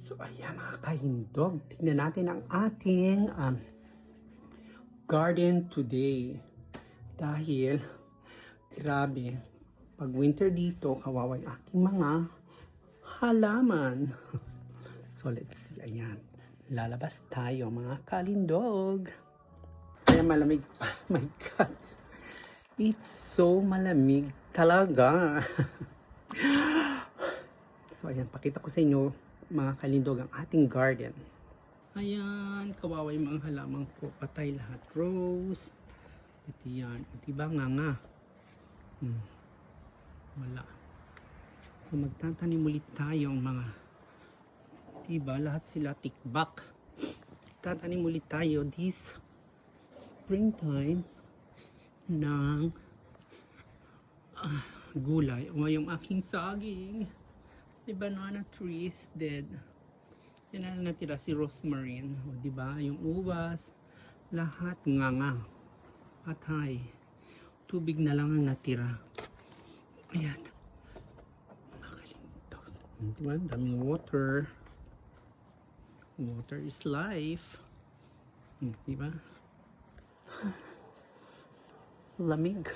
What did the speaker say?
So ayan mga kahindog, tingnan natin ang ating garden today. Dahil, grabe, pag winter dito, kawawa yung aking mga halaman. So let's see, ayan. Lalabas tayo mga kalindog. Kaya malamig pa, my God. It's so malamig talaga. So ayan, pakita ko sa inyo mga kalindog ang ating garden. Ayan, kawawa yung mga halaman ko. Patay lahat. Rose. Ito yan. Diba nga? Wala. So magtatanim ulit tayo ng mga, diba lahat sila tikbak. Tatanim ulit tayo this springtime ng gulay. O yung aking saging. The banana tree is dead. Yan na natira si rosemary. O diba yung ubas. Lahat nga. Patay. Tubig na lang ang natira. Ayan. Makalimto. Diba? Daming water. Water is life. Diba? Lamig.